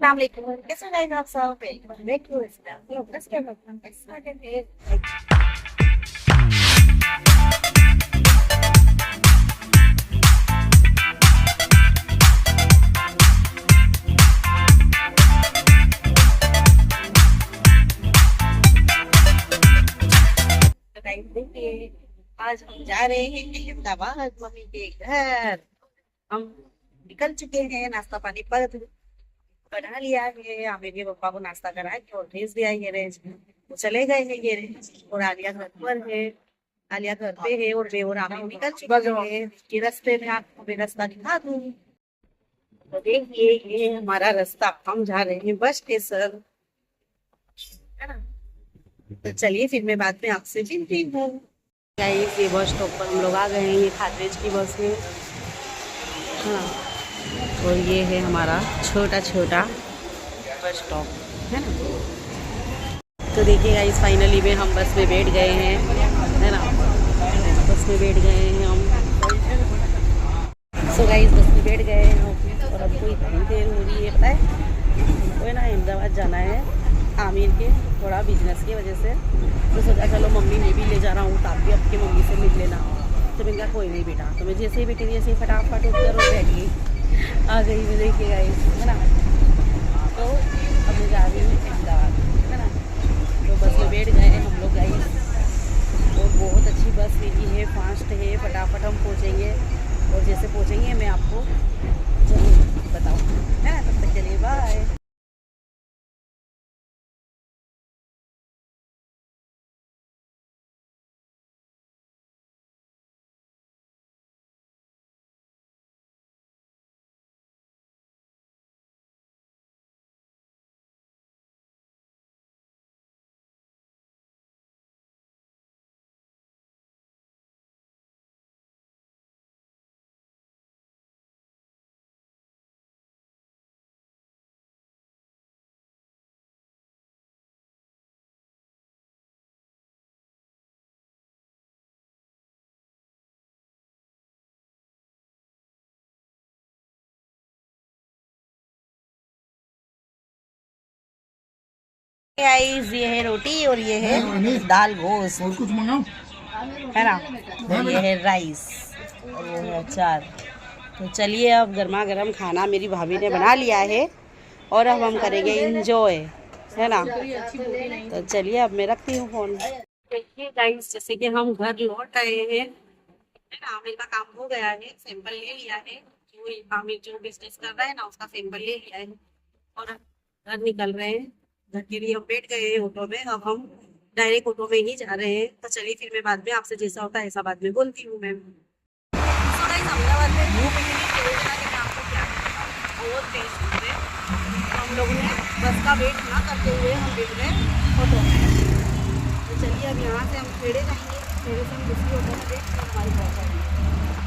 अस्सलाम वालेकुम, कैसे हैं आप सब? वेलकम बैक टू बस क्या मतलब कैसे हैं? तो गाइस देखिए, आज हम जा रहे हैं अहमदाबाद मम्मी के घर। हम निकल चुके हैं, नाश्ता पानी पर बना लिया है। आमिर के पापा को नाश्ता करा के और भेज दिया है रेंज। वो चले गए हैं ये रेंज, और आलिया घर पर है। आलिया घर पे है और मैं और आमिर निकल चुके हैं कि रास्ते में आपको मैं रास्ता दिखा दूँ। तो देखिए, ये हमारा रास्ता, हम जा रहे हैं बस स्टेशन, है ना। तो चलिए फिर मैं बाद में आपसे मिलती हूँ। गाइस, ये बस स्टॉप पर हम लोग आ गए हैं, ये खादरेज की बस है। हाँ, और ये है हमारा छोटा छोटा बस स्टॉप, है ना। तो देखिए गाइस, फाइनली में हम बस में बैठ गए हैं, है ना। बस में बैठ गए हैं हम। सो गाइस, बस में बैठ गए हैं हम, और हमको इतनी देर हो रही है, पता है हमको है ना अहमदाबाद जाना है आमिर के थोड़ा बिजनेस की वजह से। तो सोचा चलो मम्मी मैं भी ले जा रहा हूँ, तो आप भी आपकी मम्मी से मिल लेना। तो मैंने कहा कोई नहीं बेटा। तो मैं जैसे ही बेटी जैसे ही फटाफट उठ कर बैठ गई, आ गई मैं, देखिए गाइस, है ना। तो अब मैं जा रही हूँ अहमदाबाद, है ना। तो बस में बैठ गए हम लोग गाइस, और बहुत अच्छी बस मिली है, फास्ट है, फटाफट हम पहुँचेंगे। और जैसे पहुँचेंगे मैं आपको जरूर बताऊँ, है ना। तब तक चलिए बाय। गाइस, ये है रोटी और ये है दाल गोश्त, और कुछ मंगाओ है ना। और ये है राइस, और वो है अचार। तो चलिए, अब गर्मा गर्म खाना मेरी भाभी ने बना लिया है, और अब हम करेंगे इंजॉय, है ना। तो चलिए, अब मैं रखती हूँ फोन। देखिए गाइस, जैसे कि हम घर लौट आए हैं, है ना। आमिर का काम हो गया है, सैंपल ले लिया है। जो आमिर जो बिजनेस कर रहा है ना, उसका सैंपल ले लिया है, और घर निकल रहे हैं। घर के लिए हम बैठ गए हैं ऑटो में। अब हम डायरेक्ट ऑटो में ही जा रहे हैं। तो चलिए फिर मैं बाद में आपसे जैसा होता है ऐसा बाद में बोलती हूँ मैं। So guys, अहमदाबाद में धूप इतनी तेज है कि मैं आपको क्या बताऊँ, बहुत तेज धूप है। तो हम लोगों ने बस का वेट ना करते हुए हम बैठ गए ऑटो में। तो चलिए, अब यहाँ से हम खेड़े जाएंगे, खेड़े से हम दूसरी ऑटो में बैठ कर हमारी पहुँचाएंगे,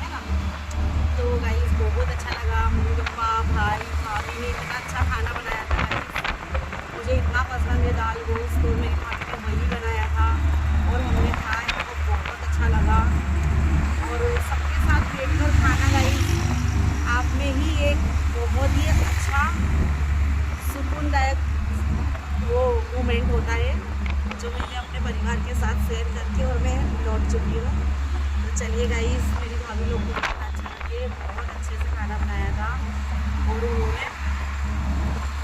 है ना। तो गाइस, बहुत अच्छा लगा। मम्मी पापा भाई भाभी ने इतना अच्छा खाना बनाया था गाइस, मुझे इतना पसंद है दाल गोश्त, और मेरी भाभी ने वही बनाया था, और हमने खाया तो बहुत अच्छा लगा। और सबके साथ बैठकर खाना गाइस, आप में ही एक बहुत ही अच्छा सुकूनदायक वो मोमेंट होता है, जो मैंने अपने परिवार के साथ शेयर करके और मैं लौट चुकी हूँ। तो चलिए गाइस, मेरी भाभी लोग को बहुत अच्छा लगे, बहुत अच्छे से खाना बनाया था, और उन्होंने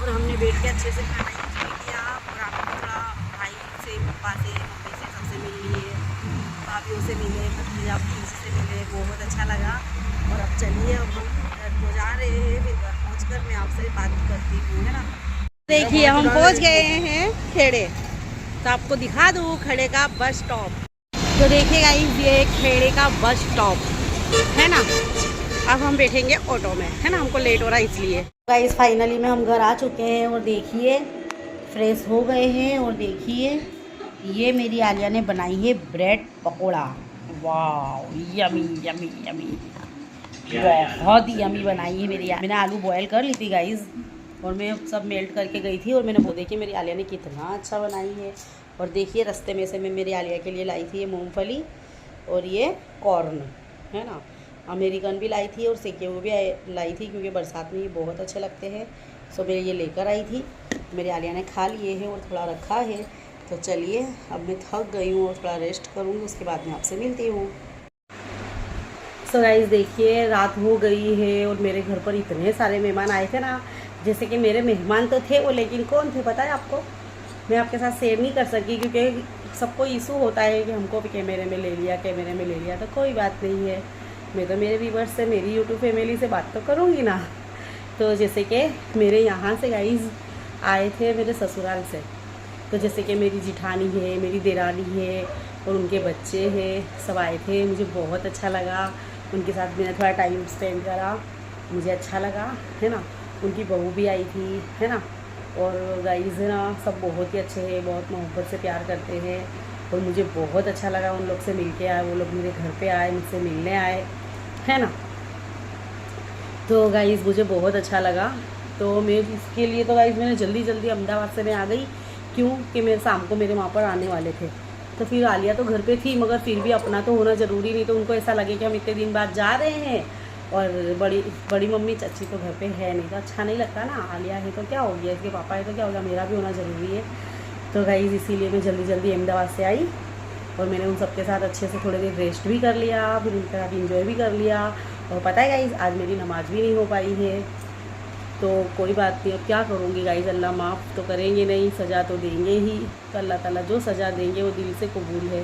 और हमने बैठ के अच्छे से खाना इंजॉय किया। और आपको थोड़ा भाई से पापा से मम्मी से सबसे मिल लिए, भाभीयों से मिले, भतीजा भतीजी से मिले, बहुत अच्छा लगा। और अब चलिए, अब हम घर को जा रहे हैं, फिर घर पहुँच मैं आपसे बात करती हूँ, है ना। देखिए, हम पहुँच गए हैं खेड़े। तो आपको दिखा दूँ खेड़े का बस स्टॉप। तो देखिए गाइस, ये खेड़े का बस स्टॉप है ना। अब हम बैठेंगे ऑटो में, है ना, हमको लेट हो रहा है इसलिए। गाइस, फाइनली में हम घर आ चुके हैं, और देखिए फ्रेश हो गए हैं, और देखिए ये मेरी आलिया ने बनाई है ब्रेड पकोड़ा। वाह, यमी यमी यमी, बहुत ही यमी बनाई है मेरी। मैंने आलू बॉयल कर ली थी गाइस, और मैं सब मेल्ट करके गई थी, और मैंने वो देखी मेरी आलिया ने कितना अच्छा बनाई है। और देखिए, रास्ते में से मैं मेरी आलिया के लिए लाई थी ये मूंगफली, और ये कॉर्न, है ना। अमेरिकन भी लाई थी, और सेके हुए भी लाई थी, क्योंकि बरसात में ये बहुत अच्छे लगते हैं। सो मैं ये लेकर आई थी, मेरी आलिया ने खा लिए है और थोड़ा रखा है। तो चलिए अब मैं थक गई हूँ और थोड़ा रेस्ट करूँगी, उसके बाद मैं आपसे मिलती हूँ। सो गाइस देखिए रात हो गई है और मेरे घर पर इतने सारे मेहमान आए थे ना, जैसे कि मेरे मेहमान तो थे वो, लेकिन कौन थे पता है आपको? मैं आपके साथ शेयर नहीं कर सकी क्योंकि सबको इशू होता है कि हमको भी कैमरे में ले लिया, कैमरे में ले लिया। तो कोई बात नहीं है, मैं तो मेरे व्यूवर्स से, मेरी यूट्यूब फैमिली से बात तो करूँगी ना। तो जैसे कि मेरे यहाँ से गाइस आए थे मेरे ससुराल से, तो जैसे कि मेरी जिठानी है, मेरी देरानी है और उनके बच्चे हैं, सब आए थे। मुझे बहुत अच्छा लगा, उनके साथ मैंने थोड़ा टाइम स्पेंड करा, मुझे अच्छा लगा, है ना। उनकी बहू भी आई थी, है ना। और गाइस है ना, सब बहुत ही अच्छे हैं, बहुत मोहब्बत से प्यार करते हैं और मुझे बहुत अच्छा लगा उन लोग से मिल के आए। वो लोग मेरे घर पे आए, मुझसे मिलने आए, है ना। तो गाइस मुझे बहुत अच्छा लगा। तो मैं इसके लिए तो गाइस मैंने जल्दी जल्दी अहमदाबाद से मैं आ गई, क्यों कि मेरे शाम को मेरे वहाँ पर आने वाले थे। तो फिर आलिया तो घर पे थी, मगर फिर भी अपना तो होना ज़रूरी नहीं, तो उनको ऐसा लगे कि हम इतने दिन बाद जा रहे हैं और बड़ी मम्मी चाची तो घर पे है नहीं, तो अच्छा नहीं लगता ना। आलिया है तो क्या हो गया, इसके पापा है तो क्या हो गया, मेरा भी होना ज़रूरी है। तो गाइस इसीलिए मैं जल्दी जल्दी अहमदाबाद से आई और मैंने उन सबके साथ अच्छे से थोड़ी देर रेस्ट भी कर लिया, फिर उनके साथ इंजॉय भी कर लिया। और पता है गाइस आज मेरी नमाज भी नहीं हो पाई है, तो कोई बात नहीं, अब क्या करूँगी गाइस, अल्लाह माफ़ तो करेंगे नहीं, सज़ा तो देंगे ही। तो अल्लाह ताला जो सज़ा देंगे वो दिल से कबूल है।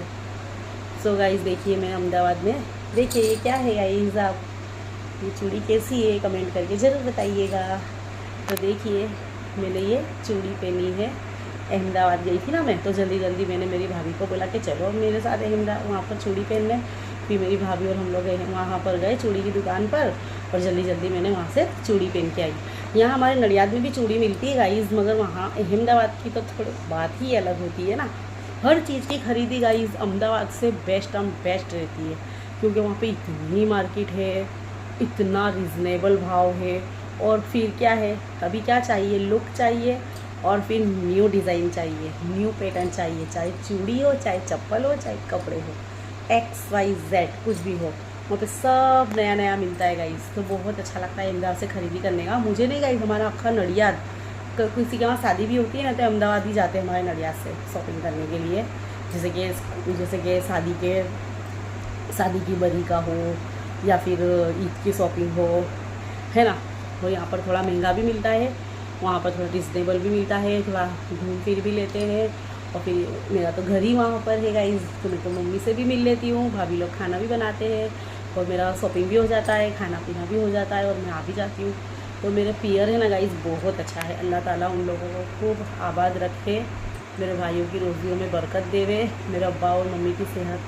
सो गाइस देखिए मैं अहमदाबाद में, देखिए ये क्या है गाइस, आप ये चूड़ी कैसी है कमेंट करके ज़रूर बताइएगा। तो देखिए मैंने ये चूड़ी पहनी है, अहमदाबाद गई थी ना मैं, तो जल्दी जल्दी मैंने मेरी भाभी को बोला कि चलो मेरे साथ अहमदाबाद वहाँ पर चूड़ी पहनने। फिर मेरी भाभी और हम लोग वहाँ पर गए चूड़ी की दुकान पर और जल्दी जल्दी मैंने वहाँ से चूड़ी पहन के आई। यहाँ हमारे नडियाद में भी चूड़ी मिलती है गाइस, मगर वहाँ अहमदाबाद की तो थोड़ी बात ही अलग होती है ना। हर चीज़ की खरीदी गाइस अहमदाबाद से बेस्ट रहती है, क्योंकि वहाँ पे इतनी मार्केट है, इतना रिजनेबल भाव है। और फिर क्या है, कभी क्या चाहिए, लुक चाहिए और फिर न्यू डिज़ाइन चाहिए, न्यू पैटर्न चाहिए, चाहे चूड़ी हो, चाहे चप्पल हो, चाहे कपड़े हो, XYZ कुछ भी हो, वहाँ पे सब नया नया मिलता है गाइस। तो बहुत अच्छा लगता है अहमदाबाद से खरीदी करने का। मुझे नहीं गाइस, हमारा अक्खा नडियाद, किसी के वहाँ शादी भी होती है ना तो अहमदाबाद ही जाते हैं हमारे नडियाद से शॉपिंग करने के लिए। जैसे कि शादी की बरी का हो या फिर ईद की शॉपिंग हो, है ना। और यहाँ पर थोड़ा महंगा भी मिलता है, वहाँ पर थोड़ा रिजनेबल भी मिलता है, थोड़ा घूम फिर भी लेते हैं। और फिर मेरा तो घर ही वहाँ पर है गाइस, तो मैं तो मम्मी से भी मिल लेती हूँ, भाभी लोग खाना भी बनाते हैं और मेरा शॉपिंग भी हो जाता है, खाना पीना भी हो जाता है और मैं आ भी जाती हूँ। तो मेरे पियर है ना गाइस बहुत अच्छा है, अल्लाह ताला उन लोगों को खूब आबाद रखे, मेरे भाइयों की रोज़ियों में बरकत देवे, मेरे अब्बा और मम्मी की सेहत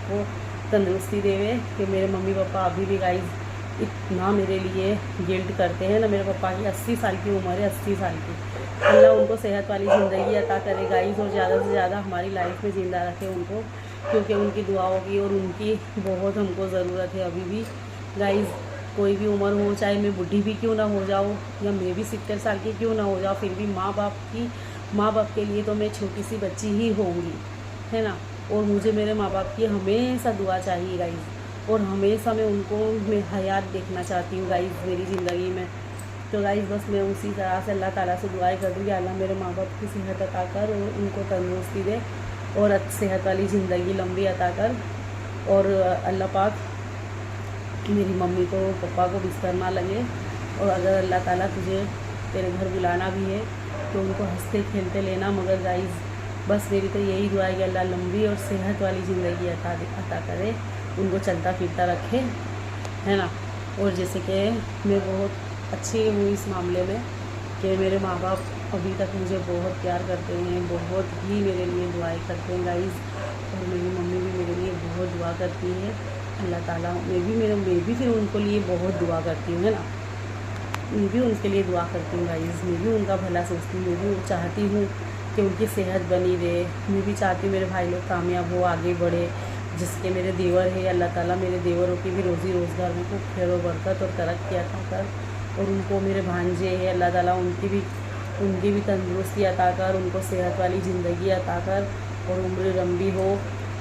को तंदुरुस्ती देवे। कि मेरे मम्मी पापा अभी भी गाइस इतना मेरे लिए गिल्ट करते हैं ना। मेरे पापा की 80 साल की उम्र है, 80 साल की, अल्लाह उनको सेहत वाली ज़िंदगी अता करे गाइस और ज़्यादा से ज़्यादा हमारी लाइफ में ज़िंदा रखे उनको, क्योंकि उनकी दुआओं की और उनकी बहुत हमको ज़रूरत है अभी भी गाइस। कोई भी उम्र हो, चाहे मैं बुढ़ी भी क्यों ना हो जाऊँ या मैं भी 70 साल की क्यों ना हो जाऊँ, फिर भी माँ बाप के लिए तो मैं छोटी सी बच्ची ही होंगी, है ना। और मुझे मेरे माँ बाप की हमेशा दुआ चाहिए गाइस, और हमेशा मैं हयात देखना चाहती हूँ गाइस मेरी ज़िंदगी में। तो गाइस बस मैं उसी तरह से अल्लाह ताला से दुआएं कर दूँगी, अल्लाह मेरे माँ बाप की सेहत अता कर और उनको तंदुरुस्ती दे और सेहत वाली ज़िंदगी लंबी अता कर। और अल्लाह पाक मेरी मम्मी को पापा को बिस्तर ना लगे। और अगर अल्लाह ताला तुझे तेरे घर बुलाना भी है तो उनको हंसते खेलते लेना। मगर गाइस बस मेरी तो यही दुआ है कि अल्लाह लंबी और सेहत वाली ज़िंदगी अता करे, उनको चलता फिरता रखे, है ना। और जैसे कि मैं बहुत अच्छी हूँ इस मामले में कि मेरे माँ बाप अभी तक मुझे बहुत प्यार करते हैं, बहुत ही मेरे लिए दुआएं करते हैं गाइस। और मेरी मम्मी भी मेरे लिए बहुत दुआ करती है, अल्लाह ताला मैं भी फिर उनको लिए बहुत दुआ करती हूँ, है ना। मैं भी उनके लिए दुआ करती हूँ गाइस, मैं भी उनका भला सोचती हूँ, मैं भी चाहती हूँ कि उनकी सेहत बनी रहे। मैं भी चाहती हूँ मेरे भाई लोग कामयाब हो, आगे बढ़े। जिसके मेरे देवर है, अल्लाह ताला मेरे देवरों की भी रोज़ी रोज़गार में खूब खैर व बरकत और तरक्की अता कर। और उनको मेरे भांजे हैं, अल्लाह ताला उनकी भी तंदुरुस्ती अता कर, उनको सेहत वाली ज़िंदगी अता कर और उम्र लंबी हो।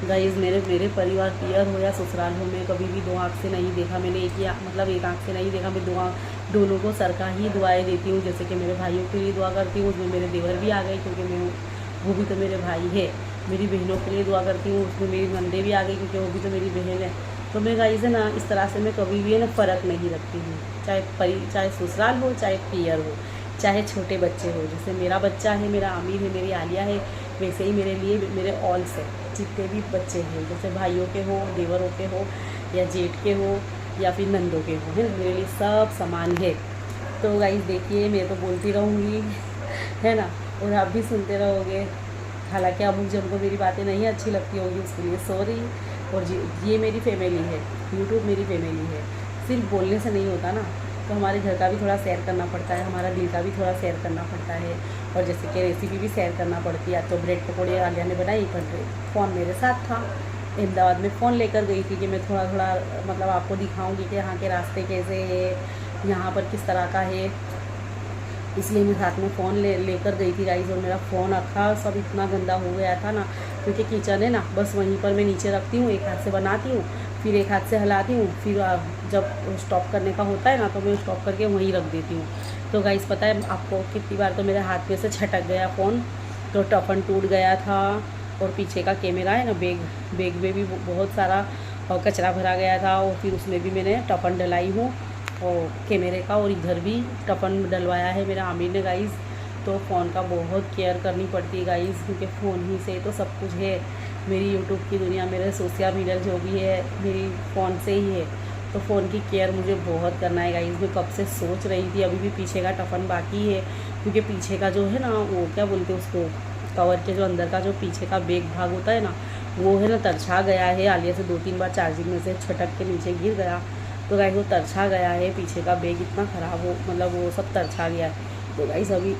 गाइस मेरे परिवार पियर हो या ससुराल हो, मैं कभी भी दो आँख से नहीं देखा, मैंने एक आँख से नहीं देखा, मैं दोनों को सर का ही दुआएं देती हूँ। जैसे कि मेरे भाइयों के लिए दुआ करती हूँ, उसमें मेरे देवर भी आ गए क्योंकि वो भी तो मेरे भाई है। मेरी बहनों के लिए दुआ करती हूँ, उसमें मेरी नंदे भी आ गई क्योंकि वो भी तो मेरी बहन है। तो मैं गाइस है ना इस तरह से मैं कभी भी है ना फ़र्क नहीं रखती हूँ, चाहे ससुराल हो चाहे पियर हो, चाहे छोटे बच्चे हो। जैसे मेरा बच्चा है, मेरा आमिर है, मेरी आलिया है, वैसे ही मेरे लिए मेरे ऑल से जितने भी बच्चे हैं, जैसे भाइयों के हो, देवरों के हो, या जेठ के हो, या फिर नंदों के हो, है ना, मेरे लिए सब समान है। तो गाइस देखिए, मैं तो बोलती रहूँगी है ना, और आप भी सुनते रहोगे। हालांकि अब मुझे हमको मेरी बातें नहीं अच्छी लगती होगी, उसके लिए सॉरी। और ये मेरी फैमिली है, यूट्यूब मेरी फैमिली है। सिर्फ बोलने से नहीं होता ना, तो हमारे घर का भी थोड़ा शेयर करना पड़ता है, हमारा दिल का भी थोड़ा शेयर करना पड़ता है। और जैसे कि रेसिपी भी शेयर करना पड़ती है। तो ब्रेड पकौड़े आलिया ने बनाई, पर फ़ोन मेरे साथ था। अहमदाबाद में फ़ोन लेकर गई थी कि मैं थोड़ा मतलब आपको दिखाऊंगी कि यहाँ के रास्ते कैसे है, यहाँ पर किस तरह का है, इसलिए मैं साथ में फ़ोन लेकर गई थी गाइस। और मेरा फ़ोन अखा सब इतना गंदा हो गया था ना, क्योंकि किचन है ना, बस वहीं पर मैं नीचे रखती हूँ, एक हाथ से बनाती हूँ, फिर एक हाथ से हिलाती हूँ, फिर जब स्टॉप करने का होता है ना तो मैं स्टॉप करके वहीं रख देती हूँ। तो गाइस पता है आपको कितनी बार तो मेरे हाथ में से छटक गया फ़ोन, तो टफन टूट गया था। और पीछे का कैमरा है ना, बैग में भी बहुत सारा कचरा भरा गया था, और फिर उसमें भी मैंने टफन डलाई हूँ और कैमरे का, और इधर भी टफन डलवाया है मेरा आमिर ने गाइस। तो फ़ोन का बहुत केयर करनी पड़ती है गाइस, क्योंकि फ़ोन ही से तो सब कुछ है। मेरी यूट्यूब की दुनिया, मेरे सोशल मीडिया जो भी है मेरी फ़ोन से ही है। तो फ़ोन की केयर मुझे बहुत करना है गाइस। मैं कब से सोच रही थी, अभी भी पीछे का टफन बाकी है, क्योंकि पीछे का जो है ना, वो क्या बोलते हैं उसको, कवर के जो अंदर का जो पीछे का बैक भाग होता है ना, वो है ना तरछा गया है। आलिया से 2-3 बार चार्जिंग में से छटक के नीचे गिर गया, तो गाइस वो तरछा गया है। पीछे का बैग इतना ख़राब हो, मतलब वो सब तरछा गया है। तो गाइस अभी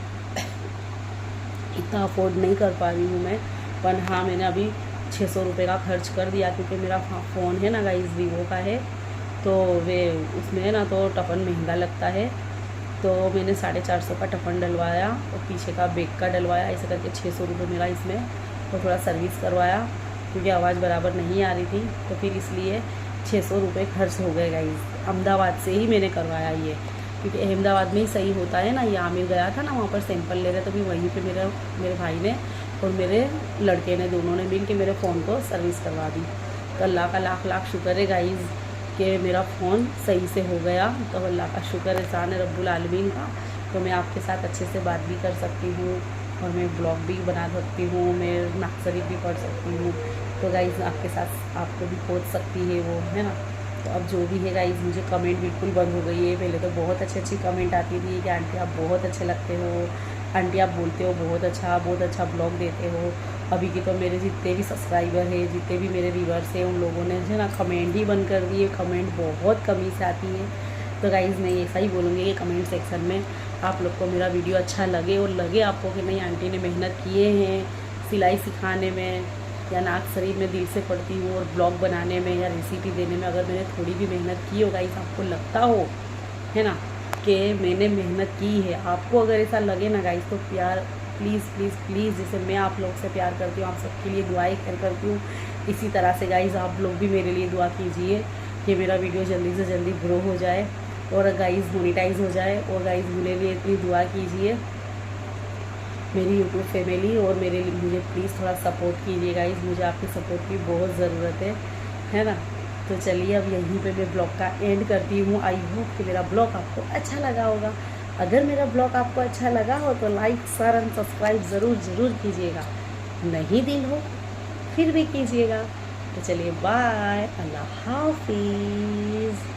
इतना अफोर्ड नहीं कर पा रही हूँ मैं, पर हाँ मैंने अभी 600 रुपये का खर्च कर दिया, क्योंकि मेरा फ़ोन है ना गाइस वीवो का है, तो वे उसमें ना तो टफन महंगा लगता है। तो मैंने 450 का टफन डलवाया और पीछे का बैग का डलवाया, ऐसे करके 600 रुपये मेरा इसमें, और थोड़ा सर्विस करवाया क्योंकि आवाज़ बराबर नहीं आ रही थी, तो फिर इसलिए 600 रुपये खर्च हो गए गाइस। अहमदाबाद से ही मैंने करवाया ये, क्योंकि अहमदाबाद में ही सही होता है ना। ये आमिर गया था ना, वहाँ पर सैंपल ले रहे, तो भी वहीं पे मेरे भाई ने और मेरे लड़के ने, दोनों ने मिल के मेरे फ़ोन को सर्विस करवा दी। तो अल्लाह का लाख लाख शुक्र है गाइस कि मेरा फ़ोन सही से हो गया। तो अल्लाह का शुक्र एहसान है रब्बुल आलमीन का। तो मैं आपके साथ अच्छे से बात भी कर सकती हूँ, और मैं ब्लॉग भी बना सकती हूँ, मैं नात शरीफ भी पढ़ सकती हूँ। तो गाइस आपके साथ आपको भी पहुँच सकती है वो, है ना। तो अब जो भी है गाइस, मुझे कमेंट बिल्कुल बंद हो गई है। पहले तो बहुत अच्छी कमेंट आती थी कि आंटी आप बहुत अच्छे लगते हो, आंटी आप बोलते हो बहुत अच्छा ब्लॉग देते हो। अभी की तो मेरे जितने भी सब्सक्राइबर है, जितने भी मेरे व्यूअर्स हैं, उन लोगों ने जो ना कमेंट ही बंद कर दिए। कमेंट बहुत कमी से आती है। तो गाइज़ मैं ऐसा ही बोलूँगी कि कमेंट सेक्शन में आप लोग को मेरा वीडियो अच्छा लगे, और लगे आपको कि नहीं आंटी ने मेहनत किए हैं सिलाई सिखाने में, या नात शरीफ में दिल से पढ़ती हूँ, और ब्लॉग बनाने में या रेसिपी देने में अगर मैंने थोड़ी भी मेहनत की हो गाइस, आपको लगता हो है ना कि मैंने मेहनत की है, आपको अगर ऐसा लगे ना गाइस, तो प्यार प्लीज़ प्लीज़ प्लीज़, जैसे मैं आप लोग से प्यार करती हूँ, आप सबके लिए दुआएं करती हूँ, इसी तरह से गाइस आप लोग भी मेरे लिए दुआ कीजिए कि मेरा वीडियो जल्दी से जल्दी ग्रो हो जाए और गाइस मोनेटाइज हो जाए। और गाइस मेरे लिए इतनी दुआ कीजिए, मेरी यूट्यूब फैमिली, और मुझे प्लीज़ थोड़ा सपोर्ट कीजिए गाइस, मुझे आपकी सपोर्ट की बहुत ज़रूरत है ना। तो चलिए अब यहीं पे मैं ब्लॉग का एंड करती हूँ। आई होप कि मेरा ब्लॉग आपको अच्छा लगा होगा। अगर मेरा ब्लॉग आपको अच्छा लगा हो तो लाइक शेयर एंड सब्सक्राइब ज़रूर कीजिएगा, नहीं दिल हो फिर भी कीजिएगा। तो चलिए बाय, अल्लाह हाफिज़।